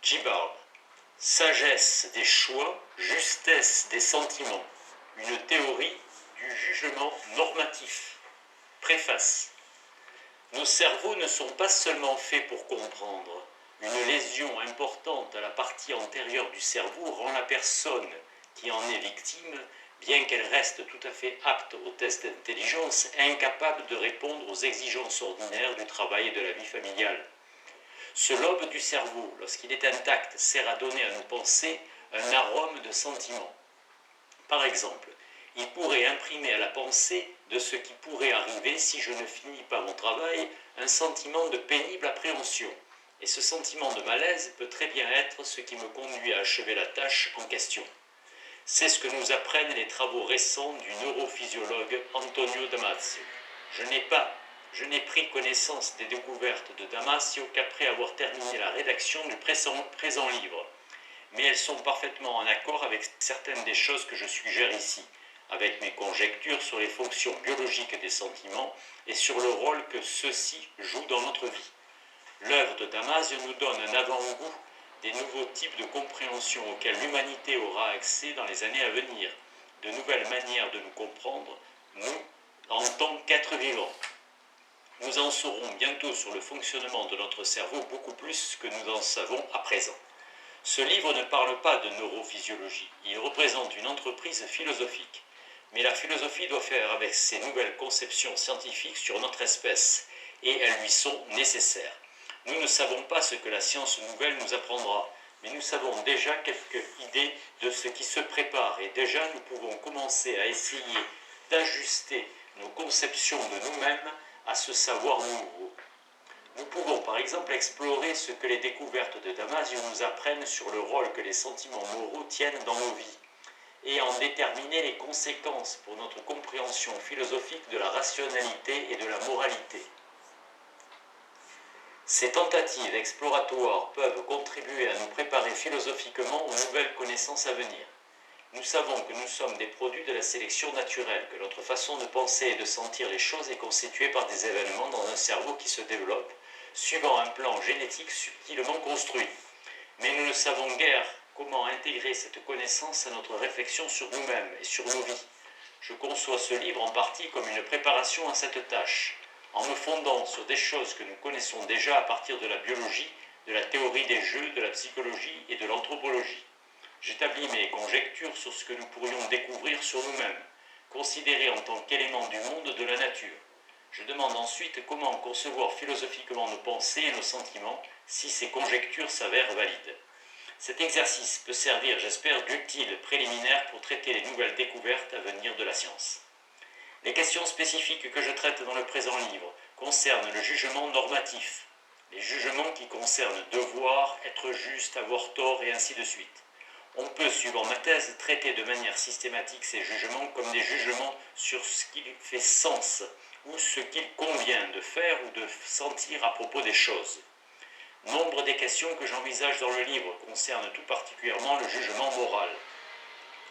Gibbard. Sagesse des choix, justesse des sentiments. Une théorie du jugement normatif. Préface. Nos cerveaux ne sont pas seulement faits pour comprendre. Une lésion importante à la partie antérieure du cerveau rend la personne qui en est victime, bien qu'elle reste tout à fait apte aux tests d'intelligence, incapable de répondre aux exigences ordinaires du travail et de la vie familiale. Ce lobe du cerveau, lorsqu'il est intact, sert à donner à nos pensées un arôme de sentiment. Par exemple, il pourrait imprimer à la pensée de ce qui pourrait arriver si je ne finis pas mon travail un sentiment de pénible appréhension. Et ce sentiment de malaise peut très bien être ce qui me conduit à achever la tâche en question. C'est ce que nous apprennent les travaux récents du neurophysiologue Antonio Damasio. Je n'ai pris connaissance des découvertes de Damasio qu'après avoir terminé la rédaction du présent livre. Mais elles sont parfaitement en accord avec certaines des choses que je suggère ici, avec mes conjectures sur les fonctions biologiques des sentiments et sur le rôle que ceux-ci jouent dans notre vie. L'œuvre de Damasio nous donne un avant-goût des nouveaux types de compréhension auxquels l'humanité aura accès dans les années à venir, de nouvelles manières de nous comprendre, nous, en tant qu'êtres vivants. Nous en saurons bientôt sur le fonctionnement de notre cerveau beaucoup plus que nous en savons à présent. Ce livre ne parle pas de neurophysiologie, il représente une entreprise philosophique. Mais la philosophie doit faire avec ses nouvelles conceptions scientifiques sur notre espèce, et elles lui sont nécessaires. Nous ne savons pas ce que la science nouvelle nous apprendra, mais nous savons déjà quelques idées de ce qui se prépare, et déjà nous pouvons commencer à essayer d'ajuster nos conceptions de nous-mêmes à ce savoir nouveau. Nous pouvons par exemple explorer ce que les découvertes de Damasio nous apprennent sur le rôle que les sentiments moraux tiennent dans nos vies, et en déterminer les conséquences pour notre compréhension philosophique de la rationalité et de la moralité. Ces tentatives exploratoires peuvent contribuer à nous préparer philosophiquement aux nouvelles connaissances à venir. Nous savons que nous sommes des produits de la sélection naturelle, que notre façon de penser et de sentir les choses est constituée par des événements dans un cerveau qui se développe, suivant un plan génétique subtilement construit. Mais nous ne savons guère comment intégrer cette connaissance à notre réflexion sur nous-mêmes et sur nos vies. Je conçois ce livre en partie comme une préparation à cette tâche, en me fondant sur des choses que nous connaissons déjà à partir de la biologie, de la théorie des jeux, de la psychologie et de l'anthropologie. J'établis mes conjectures sur ce que nous pourrions découvrir sur nous-mêmes, considérés en tant qu'éléments du monde de la nature. Je demande ensuite comment concevoir philosophiquement nos pensées et nos sentiments si ces conjectures s'avèrent valides. Cet exercice peut servir, j'espère, d'utile préliminaire pour traiter les nouvelles découvertes à venir de la science. Les questions spécifiques que je traite dans le présent livre concernent le jugement normatif, les jugements qui concernent devoir, être juste, avoir tort et ainsi de suite. On peut, suivant ma thèse, traiter de manière systématique ces jugements comme des jugements sur ce qui fait sens ou ce qu'il convient de faire ou de sentir à propos des choses. Nombre des questions que j'envisage dans le livre concernent tout particulièrement le jugement moral.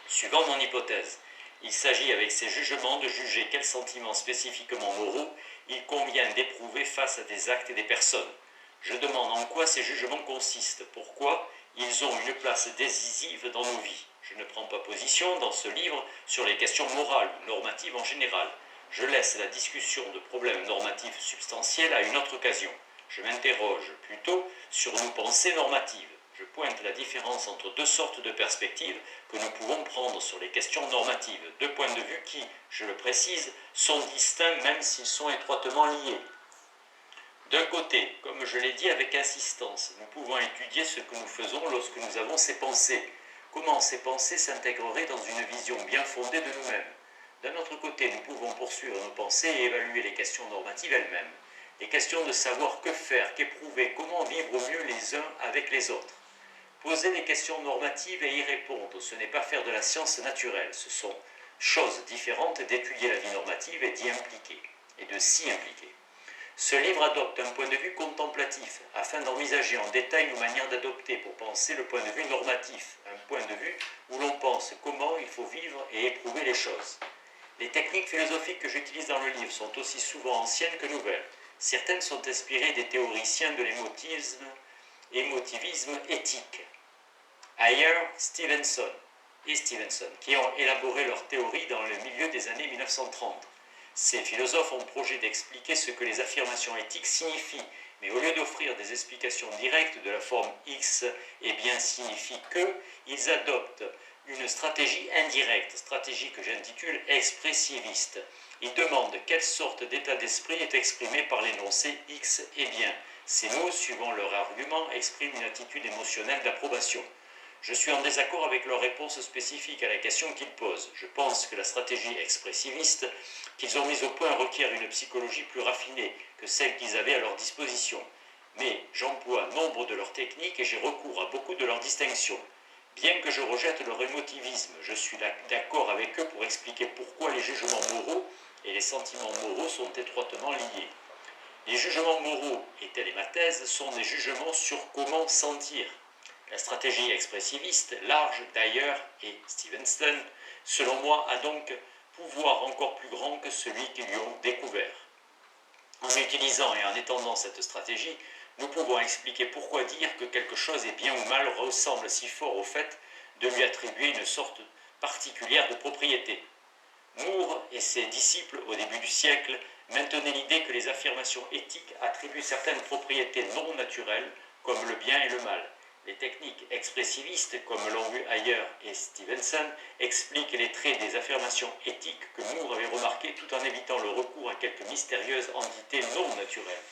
Suivant mon hypothèse, il s'agit avec ces jugements de juger quels sentiments spécifiquement moraux il convient d'éprouver face à des actes et des personnes. Je demande en quoi ces jugements consistent, pourquoi ils ont une place décisive dans nos vies. Je ne prends pas position dans ce livre sur les questions morales ou normatives en général. Je laisse la discussion de problèmes normatifs substantiels à une autre occasion. Je m'interroge plutôt sur nos pensées normatives. Je pointe la différence entre deux sortes de perspectives que nous pouvons prendre sur les questions normatives, deux points de vue qui, je le précise, sont distincts même s'ils sont étroitement liés. D'un côté, comme je l'ai dit avec insistance, nous pouvons étudier ce que nous faisons lorsque nous avons ces pensées, comment ces pensées s'intégreraient dans une vision bien fondée de nous-mêmes. D'un autre côté, nous pouvons poursuivre nos pensées et évaluer les questions normatives elles-mêmes, les questions de savoir que faire, qu'éprouver, comment vivre au mieux les uns avec les autres. Poser des questions normatives et y répondre, ce n'est pas faire de la science naturelle, ce sont choses différentes d'étudier la vie normative et d'y impliquer, et de s'y impliquer. Ce livre adopte un point de vue contemplatif, afin d'envisager en détail nos manières d'adopter pour penser le point de vue normatif, un point de vue où l'on pense comment il faut vivre et éprouver les choses. Les techniques philosophiques que j'utilise dans le livre sont aussi souvent anciennes que nouvelles. Certaines sont inspirées des théoriciens de l'émotisme émotivisme éthique. Ayer, Stevenson, qui ont élaboré leur théorie dans le milieu des années 1930. Ces philosophes ont projet d'expliquer ce que les affirmations éthiques signifient, mais au lieu d'offrir des explications directes de la forme X et bien signifie que, ils adoptent une stratégie indirecte, stratégie que j'intitule expressiviste. Ils demandent quelle sorte d'état d'esprit est exprimé par l'énoncé X et bien. Ces mots, suivant leur argument, expriment une attitude émotionnelle d'approbation. Je suis en désaccord avec leur réponse spécifique à la question qu'ils posent. Je pense que la stratégie expressiviste qu'ils ont mise au point requiert une psychologie plus raffinée que celle qu'ils avaient à leur disposition. Mais j'emploie nombre de leurs techniques et j'ai recours à beaucoup de leurs distinctions. Bien que je rejette leur émotivisme, je suis d'accord avec eux pour expliquer pourquoi les jugements moraux et les sentiments moraux sont étroitement liés. Les jugements moraux, et telle est ma thèse, sont des jugements sur comment sentir. La stratégie expressiviste, large d'ailleurs, et Stevenson, selon moi, a donc pouvoir encore plus grand que celui qu'ils lui ont découvert. En utilisant et en étendant cette stratégie, nous pouvons expliquer pourquoi dire que quelque chose est bien ou mal ressemble si fort au fait de lui attribuer une sorte particulière de propriété. Moore et ses disciples au début du siècle maintenaient l'idée que les affirmations éthiques attribuent certaines propriétés non naturelles comme le bien et le mal. Les techniques expressivistes, comme l'ont vu Ayer et Stevenson, expliquent les traits des affirmations éthiques que Moore avait remarquées tout en évitant le recours à quelques mystérieuses entités non naturelles.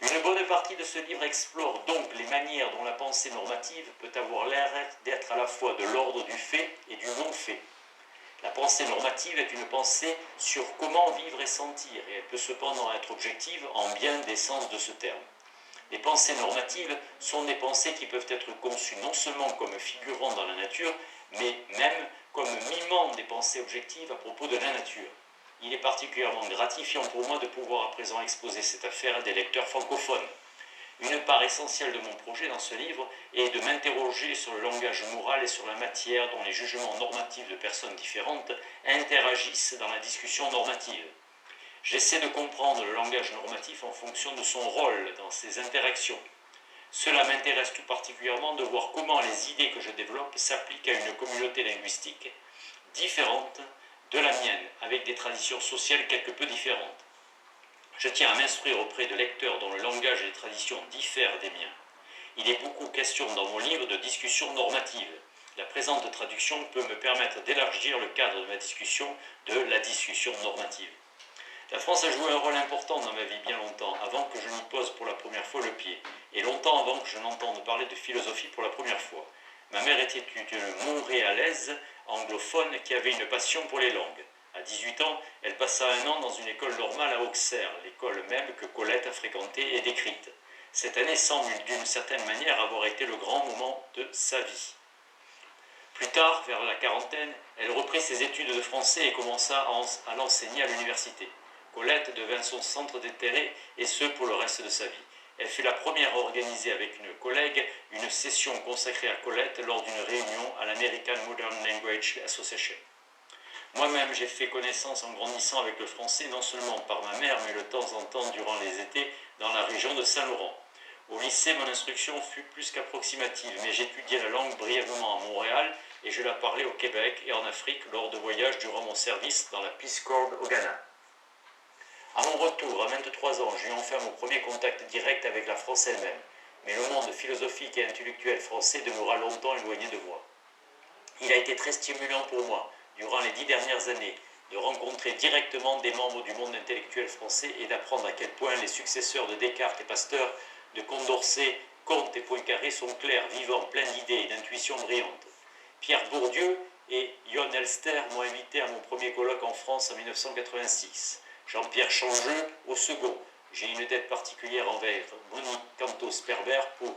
Une bonne partie de ce livre explore donc les manières dont la pensée normative peut avoir l'air d'être à la fois de l'ordre du fait et du non-fait. La pensée normative est une pensée sur comment vivre et sentir, et elle peut cependant être objective en bien des sens de ce terme. Les pensées normatives sont des pensées qui peuvent être conçues non seulement comme figurant dans la nature, mais même comme mimant des pensées objectives à propos de la nature. Il est particulièrement gratifiant pour moi de pouvoir à présent exposer cette affaire à des lecteurs francophones. Une part essentielle de mon projet dans ce livre est de m'interroger sur le langage moral et sur la matière dont les jugements normatifs de personnes différentes interagissent dans la discussion normative. J'essaie de comprendre le langage normatif en fonction de son rôle dans ces interactions. Cela m'intéresse tout particulièrement de voir comment les idées que je développe s'appliquent à une communauté linguistique différente de la mienne, avec des traditions sociales quelque peu différentes. Je tiens à m'instruire auprès de lecteurs dont le langage et les traditions diffèrent des miens. Il est beaucoup question dans mon livre de discussion normative. La présente traduction peut me permettre d'élargir le cadre de ma discussion de la discussion normative. La France a joué un rôle important dans ma vie bien longtemps, avant que je n'y pose pour la première fois le pied, et longtemps avant que je n'entende parler de philosophie pour la première fois. Ma mère était une Montréalaise anglophone qui avait une passion pour les langues. À 18 ans, elle passa un an dans une école normale à Auxerre, l'école même que Colette a fréquentée et décrite. Cette année semble d'une certaine manière avoir été le grand moment de sa vie. Plus tard, vers la quarantaine, elle reprit ses études de français et commença à l'enseigner à l'université. Colette devint son centre d'intérêt, et ce pour le reste de sa vie. Elle fut la première à organiser avec une collègue une session consacrée à Colette lors d'une réunion à l'American Modern Language Association. Moi-même, j'ai fait connaissance en grandissant avec le français, non seulement par ma mère, mais de temps en temps durant les étés dans la région de Saint-Laurent. Au lycée, mon instruction fut plus qu'approximative, mais j'étudiais la langue brièvement à Montréal et je la parlais au Québec et en Afrique lors de voyages durant mon service dans la Peace Corps au Ghana. À mon retour, à 23 ans, j'eus enfin mon premier contact direct avec la France elle-même, mais le monde philosophique et intellectuel français demeura longtemps éloigné de moi. Il a été très stimulant pour moi, durant les 10 dernières années, de rencontrer directement des membres du monde intellectuel français et d'apprendre à quel point les successeurs de Descartes et Pasteur, de Condorcet, Comte et Poincaré sont clairs, vivants, pleins d'idées et d'intuitions brillantes. Pierre Bourdieu et Jon Elster m'ont invité à mon premier colloque en France en 1986. Jean-Pierre Changeux au second. J'ai une tête particulière envers Monique Cantos-Perber pour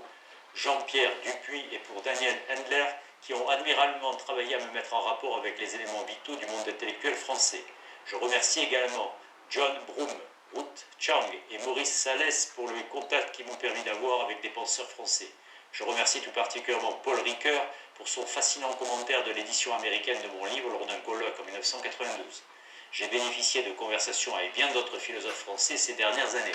Jean-Pierre Dupuis et pour Daniel Handler, qui ont admiralement travaillé à me mettre en rapport avec les éléments vitaux du monde intellectuel français. Je remercie également John Broome, Ruth Chang et Maurice Salès pour le contact qu'ils m'ont permis d'avoir avec des penseurs français. Je remercie tout particulièrement Paul Ricoeur pour son fascinant commentaire de l'édition américaine de mon livre lors d'un colloque en 1992. J'ai bénéficié de conversations avec bien d'autres philosophes français ces dernières années.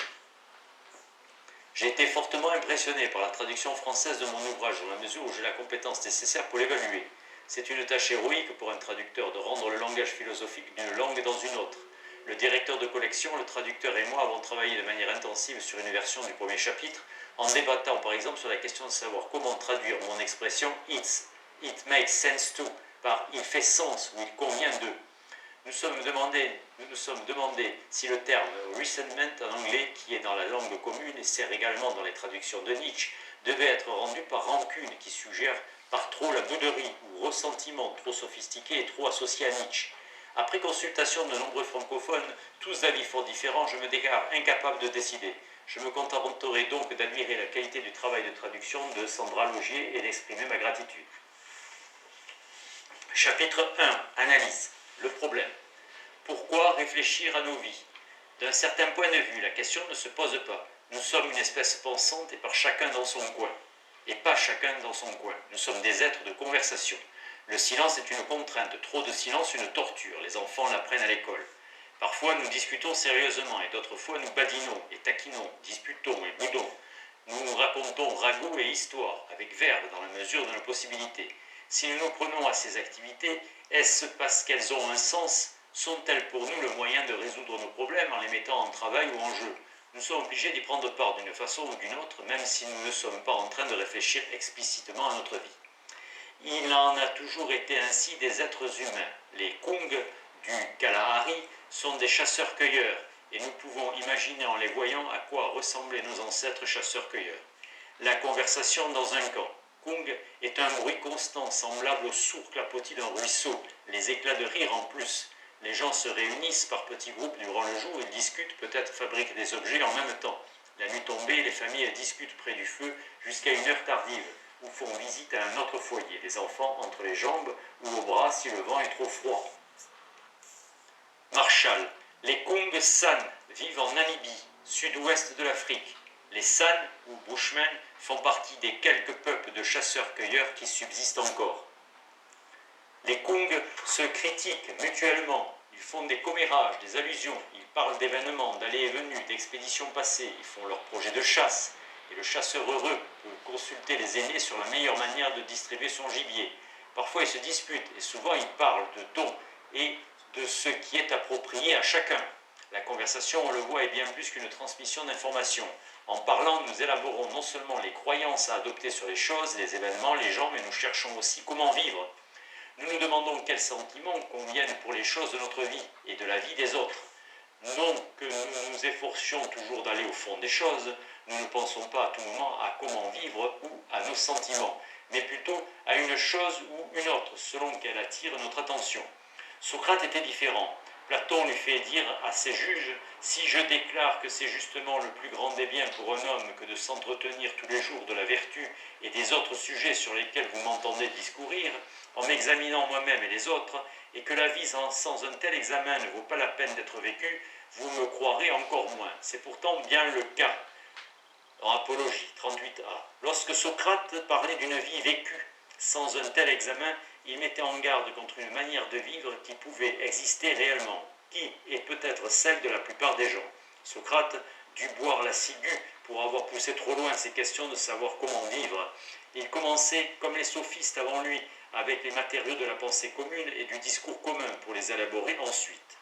J'ai été fortement impressionné par la traduction française de mon ouvrage dans la mesure où j'ai la compétence nécessaire pour l'évaluer. C'est une tâche héroïque pour un traducteur de rendre le langage philosophique d'une langue dans une autre. Le directeur de collection, le traducteur et moi avons travaillé de manière intensive sur une version du premier chapitre, en débattant par exemple sur la question de savoir comment traduire mon expression « it makes sense to » par « il fait sens » ou « il convient de ». Nous nous sommes demandé si le terme resentment en anglais, qui est dans la langue commune et sert également dans les traductions de Nietzsche, devait être rendu par rancune, qui suggère par trop la bouderie, ou ressentiment trop sophistiqué et trop associé à Nietzsche. Après consultation de nombreux francophones, tous d'avis fort différents, je me déclare incapable de décider. Je me contenterai donc d'admirer la qualité du travail de traduction de Sandra Logier et d'exprimer ma gratitude. Chapitre 1. Analyse. Le problème. Pourquoi réfléchir à nos vies? D'un certain point de vue, la question ne se pose pas. Nous sommes une espèce pensante et par chacun dans son coin. Et pas chacun dans son coin. Nous sommes des êtres de conversation. Le silence est une contrainte. Trop de silence, une torture. Les enfants l'apprennent à l'école. Parfois, nous discutons sérieusement et d'autres fois, nous badinons et taquinons, disputons et boudons. Nous racontons ragots et histoires, avec verve dans la mesure de nos possibilités. Si nous nous prenons à ces activités, est-ce parce qu'elles ont un sens? Sont-elles pour nous le moyen de résoudre nos problèmes en les mettant en travail ou en jeu? Nous sommes obligés d'y prendre part d'une façon ou d'une autre, même si nous ne sommes pas en train de réfléchir explicitement à notre vie. Il en a toujours été ainsi des êtres humains. Les Kung du Kalahari sont des chasseurs-cueilleurs, et nous pouvons imaginer en les voyant à quoi ressemblaient nos ancêtres chasseurs-cueilleurs. La conversation dans un camp. Kung est un bruit constant, semblable au sourd clapotis d'un ruisseau, les éclats de rire en plus. Les gens se réunissent par petits groupes durant le jour, ils discutent, peut-être fabriquent des objets en même temps. La nuit tombée, les familles discutent près du feu jusqu'à une heure tardive, ou font visite à un autre foyer, les enfants entre les jambes ou au bras si le vent est trop froid. Marshall. Les Kung San vivent en Namibie, sud-ouest de l'Afrique. Les San, ou Bushmen, font partie des quelques peuples de chasseurs-cueilleurs qui subsistent encore. Les Kung se critiquent mutuellement, ils font des commérages, des allusions, ils parlent d'événements, d'allées et venues, d'expéditions passées, ils font leurs projets de chasse, et le chasseur heureux peut consulter les aînés sur la meilleure manière de distribuer son gibier. Parfois ils se disputent, et souvent ils parlent de dons et de ce qui est approprié à chacun. La conversation, on le voit, est bien plus qu'une transmission d'informations. En parlant, nous élaborons non seulement les croyances à adopter sur les choses, les événements, les gens, mais nous cherchons aussi comment vivre. Nous nous demandons quels sentiments conviennent pour les choses de notre vie et de la vie des autres. Non que nous nous efforcions toujours d'aller au fond des choses, nous ne pensons pas à tout moment à comment vivre ou à nos sentiments, mais plutôt à une chose ou une autre, selon qu'elle attire notre attention. Socrate était différent. Platon lui fait dire à ses juges « Si je déclare que c'est justement le plus grand des biens pour un homme que de s'entretenir tous les jours de la vertu et des autres sujets sur lesquels vous m'entendez discourir, en m'examinant moi-même et les autres, et que la vie sans un tel examen ne vaut pas la peine d'être vécue, vous me croirez encore moins. C'est pourtant bien le cas. » En Apologie 38a. Lorsque Socrate parlait d'une vie vécue sans un tel examen, il mettait en garde contre une manière de vivre qui pouvait exister réellement, qui est peut-être celle de la plupart des gens. Socrate dut boire la ciguë pour avoir poussé trop loin ces questions de savoir comment vivre. Il commençait, comme les sophistes avant lui, avec les matériaux de la pensée commune et du discours commun pour les élaborer ensuite.